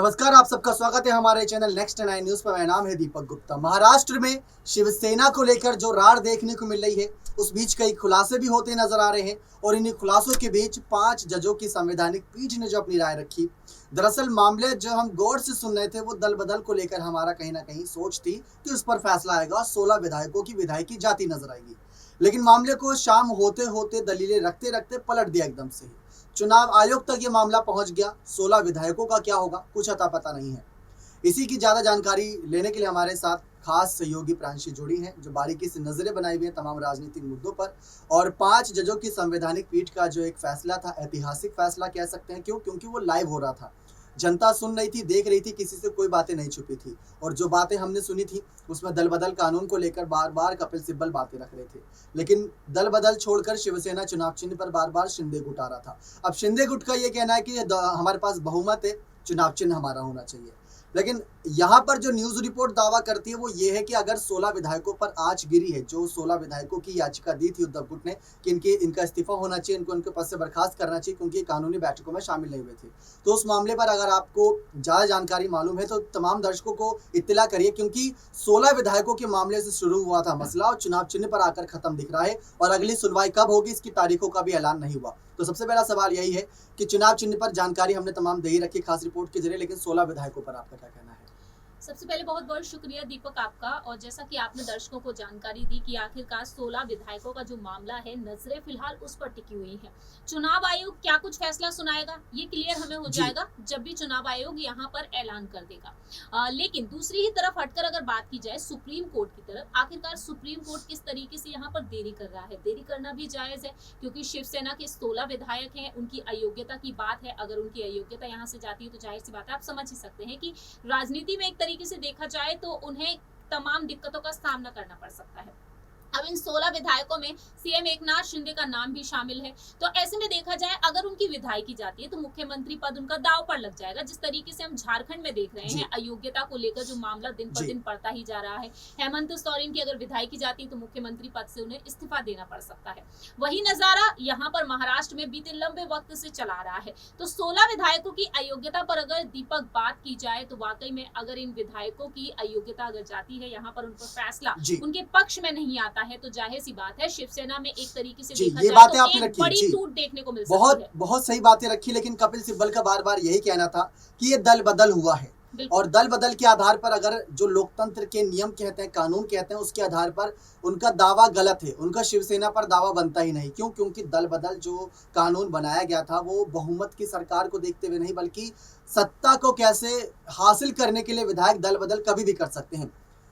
नमस्कार, आप सबका स्वागत है हमारे चैनल नेक्स्ट 9 न्यूज पर। मेरा नाम है दीपक गुप्ता। महाराष्ट्र में शिवसेना को लेकर जो रार देखने को मिल रही है, उस बीच कई खुलासे भी होते नजर आ रहे हैं और इन्हीं खुलासों के बीच 5 जजों की संवैधानिक पीठ ने जो अपनी राय रखी। दरअसल मामले जो हम गौर से सुन रहे थे वो दल बदल को लेकर हमारा कहीं ना कहीं सोच थी कि उस पर फैसला आएगा, 16 विधायकों की विधायकी जाति नजर आएगी। लेकिन मामले को शाम होते होते दलीलें रखते रखते पलट दिया एकदम से ही। चुनाव आयोग तक ये मामला पहुंच गया। 16 विधायकों का क्या होगा, कुछ अता पता नहीं है। इसी की ज्यादा जानकारी लेने के लिए हमारे साथ खास सहयोगी प्रांशी जुड़ी हैं, जो बारीकी से नजरें बनाई हुई हैं तमाम राजनीतिक मुद्दों पर। और 5 जजों की संवैधानिक पीठ का जो एक फैसला था, ऐतिहासिक फैसला कह सकते हैं। क्यों? क्योंकि वो लाइव हो रहा था, जनता सुन रही थी, देख रही थी, किसी से कोई बातें नहीं छुपी थी। और जो बातें हमने सुनी थी उसमें दल बदल कानून को लेकर बार बार कपिल सिब्बल बातें रख रहे थे, लेकिन दल बदल छोड़कर शिवसेना चुनाव चिन्ह पर बार बार शिंदे गुट आ रहा था। अब शिंदे गुट का ये कहना है कि हमारे पास बहुमत है, चुनाव चिन्ह हमारा होना चाहिए। लेकिन यहाँ पर जो न्यूज रिपोर्ट दावा करती है वो ये है कि अगर 16 विधायकों पर आंच गिरी है, जो 16 विधायकों की याचिका दी थी उद्धव गुट ने कि इनका इस्तीफा होना चाहिए, इनको इनके पद से बर्खास्त करना चाहिए क्योंकि कानूनी बैठकों में शामिल नहीं हुए थे, तो उस मामले पर अगर आपको ज्यादा जानकारी मालूम है तो तमाम दर्शकों को इत्तला करिए, क्योंकि 16 विधायकों के मामले से शुरू हुआ था मसला और चुनाव चिन्ह पर आकर खत्म दिख रहा है। और अगली सुनवाई कब होगी इसकी तारीखों का भी ऐलान नहीं हुआ। तो सबसे पहला सवाल यही है कि चुनाव चिन्ह पर जानकारी हमने तमाम दे ही रखी खास रिपोर्ट के जरिए, लेकिन 16 विधायकों पर आपका क्या कहना है? सबसे पहले बहुत बहुत शुक्रिया दीपक आपका। और जैसा कि आपने दर्शकों को जानकारी दी कि आखिरकार 16 विधायकों का जो मामला है, नजरें फिलहाल उस पर टिकी हुई हैं। चुनाव आयोग क्या कुछ फैसला सुनाएगा ये क्लियर हमें हो जाएगा जब भी चुनाव आयोग यहाँ पर ऐलान कर देगा। लेकिन दूसरी ही तरफ हटकर अगर बात की जाए सुप्रीम कोर्ट की तरफ, आखिरकार सुप्रीम कोर्ट किस तरीके से यहाँ पर देरी कर रहा है। देरी करना भी जायज है क्योंकि शिवसेना के 16 विधायक हैं, उनकी अयोग्यता की बात है। अगर उनकी अयोग्यता यहाँ से जाती है तो जाहिर सी बात है, आप समझ ही सकते हैं कि राजनीति में एक तरीके से देखा जाए तो उन्हें तमाम दिक्कतों का सामना करना पड़ सकता है। अब इन 16 विधायकों में सीएम एकनाथ शिंदे का नाम भी शामिल है, तो ऐसे में देखा जाए अगर उनकी विधायकी जाती है तो मुख्यमंत्री पद उनका दांव पर लग जाएगा। जिस तरीके से हम झारखंड में देख रहे हैं, अयोग्यता को लेकर जो मामला दिन पर दिन बढ़ता ही जा रहा है। हेमंत सोरेन की अगर विधायकी जाती है तो मुख्यमंत्री पद से उन्हें इस्तीफा देना पड़ सकता है। वही नजारा यहाँ पर महाराष्ट्र में बीते लंबे वक्त से चला रहा है। तो 16 विधायकों की अयोग्यता पर अगर दीपक बात की जाए तो वाकई में अगर इन विधायकों की अयोग्यता अगर जाती है, यहाँ पर उन पर फैसला उनके पक्ष में नहीं आता है, तो जाहिर सी बात है शिवसेना में एक तरीके से देखा जाए तो एक बड़ी टूट देखने को मिल सकती है। बहुत सही बातें रखी, लेकिन कपिल सिब्बल का बार बार यही कहना था कि ये दल बदल हुआ है और दल बदल के आधार पर अगर जो लोकतंत्र के नियम कहते हैं, कानून कहते हैं, उसके आधार पर उनका दावा गलत है, उनका शिवसेना पर दावा बनता ही नहीं। क्यों? क्योंकि दल बदल जो कानून बनाया गया था वो बहुमत की सरकार को देखते हुए नहीं, बल्कि सत्ता को कैसे हासिल करने के लिए विधायक दल बदल कभी भी कर सकते हैं।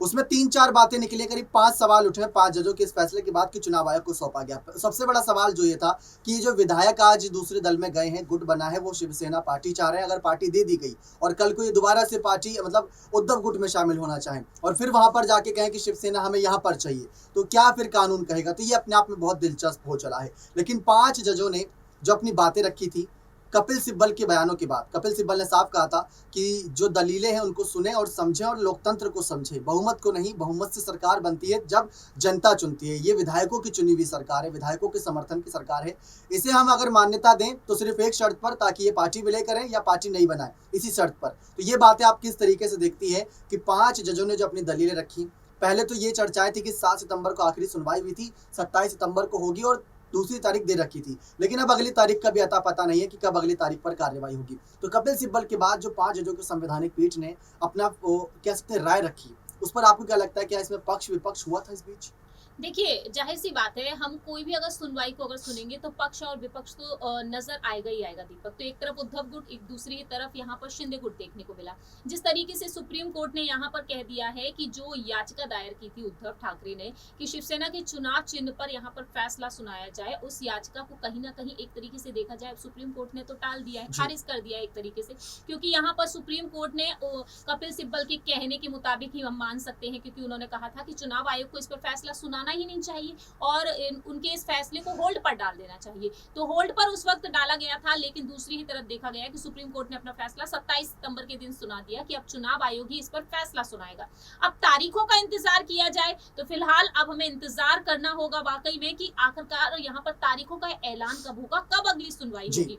उसमें 3-4 बातें निकली, करीब 5 सवाल उठे 5 जजों के इस फैसले के बाद कि चुनाव आयोग को सौंपा गया। सबसे बड़ा सवाल जो ये था कि जो विधायक आज दूसरे दल में गए हैं, गुट बना है, वो शिवसेना पार्टी चाह रहे हैं। अगर पार्टी दे दी गई और कल को ये दोबारा से पार्टी मतलब उद्धव गुट में शामिल होना चाहें और फिर वहां पर जाके कहें कि शिवसेना हमें यहाँ पर चाहिए, तो क्या फिर कानून कहेगा? तो ये अपने आप में बहुत दिलचस्प हो चला है। लेकिन 5 जजों ने जो अपनी बातें रखी थी कपिल सिब्बल के बयानों के बाद, कपिल सिब्बल ने साफ कहा था कि जो दलीलें हैं उनको सुने और समझें और लोकतंत्र को समझें। बहुमत को नहीं, बहुमत से सरकार बनती है जब जनता चुनती है। ये विधायकों की चुनी हुई सरकार है, विधायकों के समर्थन की सरकार है। इसे हम अगर मान्यता दें तो सिर्फ एक शर्त पर, ताकि ये पार्टी विलय करें या पार्टी नहीं बनाए, इसी शर्त पर। तो ये बातें आप किस तरीके से देखती है कि 5 जजों ने जो अपनी दलीलें रखी, पहले तो ये चर्चाएं थी कि 7 सितंबर को आखिरी सुनवाई हुई थी, 27 सितंबर को होगी और दूसरी तारीख दे रखी थी, लेकिन अब अगली तारीख का भी अता पता नहीं है कि कब अगली तारीख पर कार्यवाही होगी। तो कपिल सिब्बल के बाद जो 5 जजों की संवैधानिक पीठ ने अपना कह सकते हैं राय रखी, उस पर आपको क्या लगता है, क्या इसमें पक्ष विपक्ष हुआ था इस बीच? देखिए, जाहिर सी बात है, हम कोई भी अगर सुनवाई को अगर सुनेंगे तो पक्ष और विपक्ष तो नजर आएगा ही आएगा दीपक। तो एक तरफ उद्धव गुट, एक दूसरी तरफ यहाँ पर शिंदे गुट देखने को मिला। जिस तरीके से सुप्रीम कोर्ट ने यहाँ पर कह दिया है कि जो याचिका दायर की थी उद्धव ठाकरे ने कि शिवसेना के चुनाव चिन्ह पर यहाँ पर फैसला सुनाया जाए, उस याचिका को कहीं ना कहीं एक तरीके से देखा जाए सुप्रीम कोर्ट ने तो टाल दिया है, खारिज कर दिया है एक तरीके से। क्योंकि यहाँ पर सुप्रीम कोर्ट ने कपिल सिब्बल के कहने के मुताबिक ही हम मान सकते हैं, क्योंकि उन्होंने कहा था कि चुनाव आयोग को इस पर फैसला सुनाना ही नहीं चाहिए और उनके इस फैसले को होल्ड पर डाल देना चाहिए। तो होल्ड पर उस वक्त डाला गया था, लेकिन दूसरी ही तरफ देखा गया कि सुप्रीम कोर्ट ने अपना फैसला 27 सितंबर के दिन सुना दिया कि अब चुनाव आयोग ही इस पर फैसला सुनाएगा। अब तारीखों का इंतजार किया जाए तो फिलहाल अब हमें इंतजार करना होगा वाकई में कि आखिरकार यहाँ पर तारीखों का ऐलान कब होगा, कब अगली सुनवाई होगी।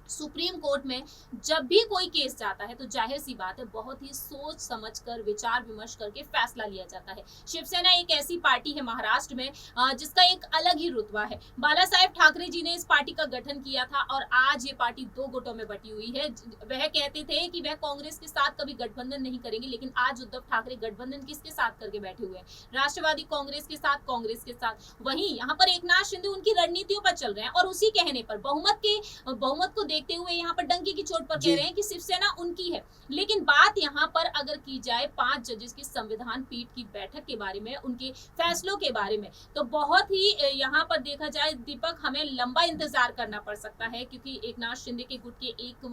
सुप्रीम कोर्ट में जब भी कोई केस जाता है तो जाहिर सी बात है बहुत ही सोच समझकर विचार विमर्श करके फैसला लिया जाता है। शिवसेना एक ऐसी पार्टी है महाराष्ट्र में जिसका एक अलग ही रुतबा है। बाला साहेब ठाकरे जी ने इस पार्टी का गठन किया था और आज ये पार्टी दो गुटों में बटी हुई है। वह कहते थे कि वह कांग्रेस के साथ कभी गठबंधन नहीं करेंगे, लेकिन आज उद्धव ठाकरे गठबंधन किसके साथ करके बैठे हुए हैं? राष्ट्रवादी कांग्रेस के साथ, कांग्रेस के साथ। वहीं यहाँ पर एकनाथ शिंदे उनकी रणनीतियों पर चल रहे हैं और उसी कहने पर बहुमत को देखते हुए यहाँ पर डंके की चोट पर कह रहे हैं कि शिवसेना उनकी है। लेकिन बात यहाँ पर अगर की जाए 5 जजेस की संविधान पीठ की बैठक के बारे में, उनके फैसलों के बारे में, तो बहुत ही यहाँ पर देखा जाए दीपक, हमें लंबा इंतजार करना पड़ सकता है, क्योंकि एकनाथ शिंदे के गुट के एक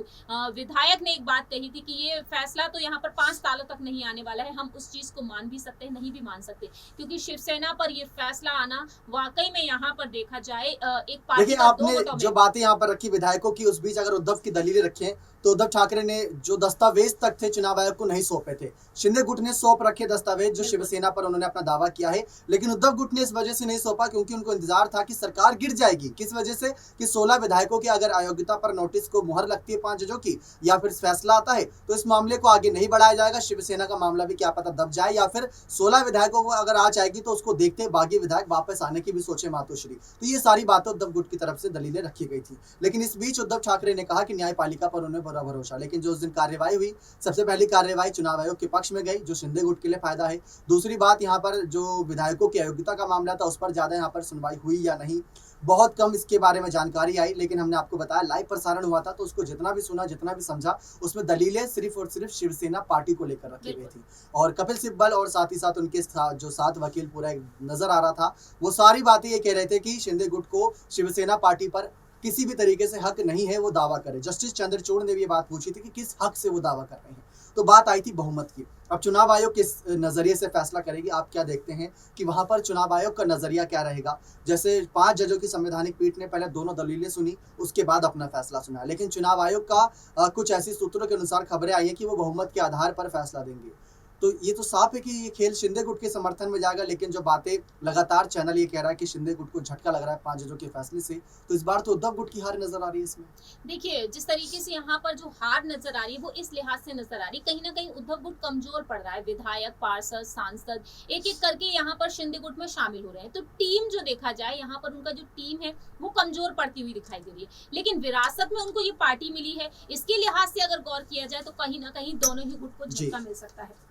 विधायक ने एक बात कही थी कि ये फैसला तो यहाँ पर 5 सालों तक नहीं आने वाला है। हम उस चीज को मान भी सकते हैं, नहीं भी मान सकते, क्योंकि शिवसेना पर ये फैसला आना वाकई में यहाँ पर देखा जाए एक पार्टी देखिए, का आपने जो बातें यहाँ पर रखी विधायकों की, उस बीच अगर उद्धव की दलीलें रखें तो उद्धव ठाकरे ने जो दस्तावेज तक थे चुनाव आयोग को नहीं सौंपे थे। शिंदे गुट ने सौंप रखे दस्तावेज जो शिवसेना पर उन्होंने अपना दावा किया है, लेकिन उद्धव गुट ने इस वजह से नहीं सौंपा क्योंकि उनको इंतजार था कि सरकार गिर जाएगी। किस वजह से? कि 16 विधायकों की अगर अयोग्यता पर नोटिस को मुहर लगती है 5 जजों की, या फिर फैसला आता है तो इस मामले को आगे नहीं बढ़ाया जाएगा। शिवसेना का मामला भी क्या पता दब जाए, या फिर 16 विधायकों को अगर आ जाएगी तो उसको देखते बागी विधायक वापस आने की भी सोचे मातोश्री। तो ये सारी बातें उद्धव गुट की तरफ से दलीलें रखी गई थी। लेकिन इस बीच उद्धव ठाकरे ने कहा कि न्यायपालिका पर उन्हें बड़ा भरोसा। लेकिन उस दिन कार्यवाही हुई, सबसे पहली कार्यवाही चुनाव आयोग के पक्ष में गई, जो शिंदे गुट के लिए फायदा है। दूसरी बात, यहाँ पर जो विधायकों की अयोग्यता का मामला था उस पर ज्यादा यहाँ पर सुनवाई हुई या नहीं, बहुत कम इसके बारे में जानकारी आई। लेकिन हमने आपको बताया लाइव प्रसारण हुआ था, तो उसको जितना भी सुना, जितना भी समझा, उसमें दलीलें सिर्फ और सिर्फ शिवसेना पार्टी को लेकर रखी गई थी। और कपिल सिब्बल और साथ ही साथ उनके जो 7 वकील पूरा नजर आ रहा था, वो सारी बातें ये कह रहे थे कि शिंदे गुट को शिवसेना पार्टी पर किसी भी तरीके से हक नहीं है वो दावा करे। जस्टिस चंद्रचूड़ ने भी ये बात पूछी थी कि किस हक से वो दावा कर रहे हैं। तो बात आई थी बहुमत की। अब चुनाव आयोग किस नजरिए से फैसला करेगी, आप क्या देखते हैं कि वहां पर चुनाव आयोग का नजरिया क्या रहेगा? जैसे 5 जजों की संवैधानिक पीठ ने पहले दोनों दलीलें सुनी, उसके बाद अपना फैसला सुना। लेकिन चुनाव आयोग का कुछ ऐसी सूत्रों के अनुसार खबरें आई हैं कि वो बहुमत के आधार पर फैसला देंगे। तो ये तो साफ है कि ये खेल शिंदे गुट के समर्थन में जाएगा। लेकिन जो बातें लगातार चैनल ये कह रहा है कि शिंदे गुट को झटका लग रहा है 5 जजों के फैसले से, तो इस बार तो उद्धव गुट की हार नजर आ रही है इसमें। देखिए, जिस तरीके से यहाँ पर जो हार नजर आ रही है वो इस लिहाज से नजर आ रही है, कहीं ना कहीं उद्धव गुट कमजोर पड़ रहा है। विधायक, पार्षद, सांसद एक एक करके यहाँ पर शिंदे गुट में शामिल हो रहे हैं। तो टीम जो देखा जाए यहाँ पर उनका जो टीम है वो कमजोर पड़ती हुई दिखाई दे रही है। लेकिन विरासत में उनको ये पार्टी मिली है, इसके लिहाज से अगर गौर किया जाए तो कहीं ना कहीं दोनों ही गुट को झटका मिल सकता है,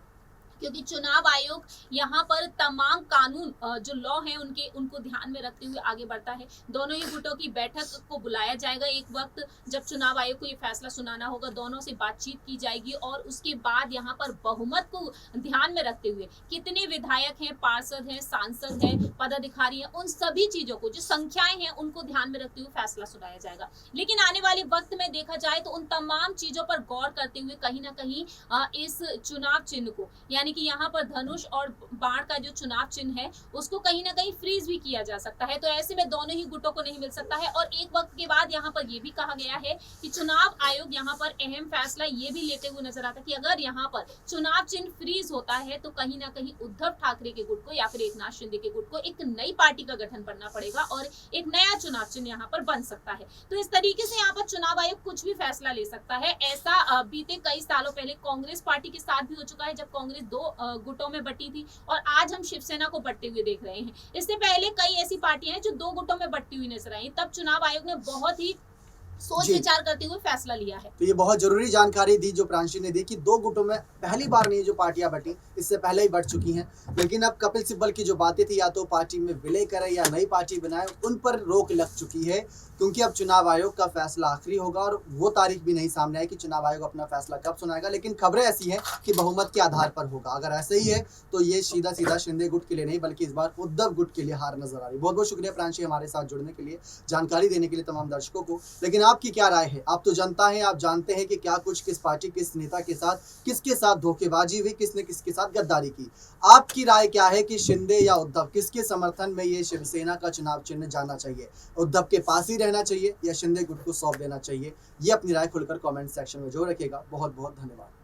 क्योंकि चुनाव आयोग यहाँ पर तमाम कानून जो लॉ है उनको ध्यान में रखते हुए आगे बढ़ता है। दोनों ही गुटों की बैठक को बुलाया जाएगा एक वक्त जब चुनाव आयोग को ये फैसला सुनाना होगा। दोनों से बातचीत की जाएगी और उसके बाद यहाँ पर बहुमत को ध्यान में रखते हुए कितने विधायक हैं, पार्षद हैं, सांसद हैं, पदाधिकारी हैं, उन सभी चीजों को, जो संख्याएं हैं, उनको ध्यान में रखते हुए फैसला सुनाया जाएगा। लेकिन आने वाले वक्त में देखा जाए तो उन तमाम चीजों पर गौर करते हुए कहीं ना कहीं इस चुनाव चिन्ह को, यानी कि यहाँ पर धनुष और बाण का जो चुनाव चिन्ह है उसको कहीं ना कहीं फ्रीज भी किया जा सकता है। तो ऐसे में दोनों ही गुटों को नहीं मिल सकता है। और एक वक्त के बाद यहाँ पर ये भी कहा गया है कि चुनाव आयोग यहाँ पर अहम फैसला ये भी लेते हुए नजर आता है कि अगर यहाँ पर चुनाव चिन्ह फ्रीज होता है तो कहीं ना कहीं उद्धव ठाकरे के गुट को या फिर एकनाथ शिंदे के गुट को एक नई पार्टी का गठन करना पड़ेगा और एक नया चुनाव चिन्ह यहाँ पर बन सकता है। तो इस तरीके से यहाँ पर चुनाव आयोग कुछ भी फैसला ले सकता है। ऐसा बीते कई सालों पहले कांग्रेस पार्टी के साथ भी हो चुका है, जब कांग्रेस 2 गुटों में बटी थी और आज हम शिवसेना को बटते हुए देख रहे हैं। इससे पहले कई ऐसी पार्टियां हैं जो 2 गुटों में बटती हुई नजर आई, तब चुनाव आयोग ने बहुत ही सोच विचार करते हुए फैसला लिया है। तो ये बहुत जरूरी जानकारी दी जो प्रांशी ने दी कि 2 गुटों में पहली बार नहीं जो पार्टियां बटी, इससे पहले ही बढ़ चुकी हैं। लेकिन अब कपिल सिब्बल की जो बातें थी, या तो पार्टी में विलय करे या नई पार्टी बनाए, उन पर रोक लग चुकी है, क्योंकि अब चुनाव आयोग का फैसला आखिरी होगा और वो तारीख भी नहीं सामने आई कि चुनाव आयोग अपना फैसला कब सुनाएगा। लेकिन खबरें ऐसी हैं कि बहुमत के आधार पर होगा। अगर ऐसे ही है तो ये सीधा सीधा शिंदे गुट के लिए नहीं बल्कि इस बार उद्धव गुट के लिए हार नजर आ रही है। बहुत बहुत शुक्रिया प्रांशी हमारे साथ जुड़ने के लिए, जानकारी देने के लिए तमाम दर्शकों को। लेकिन आपकी क्या राय है? आप तो जनता हैं, आप जानते हैं कि क्या कुछ किस पार्टी, किस नेता के साथ, किसके साथ धोखेबाजी हुई, किसने किसके साथ गद्दारी की। आपकी राय क्या है कि शिंदे या उद्धव, किसके समर्थन में ये शिवसेना का चुनाव चिन्ह जाना चाहिए? उद्धव के पास ही रहना चाहिए या शिंदे गुट को सौंप देना चाहिए? ये अपनी राय खुलकर कमेंट सेक्शन में जोड़ रखिएगा। बहुत बहुत धन्यवाद।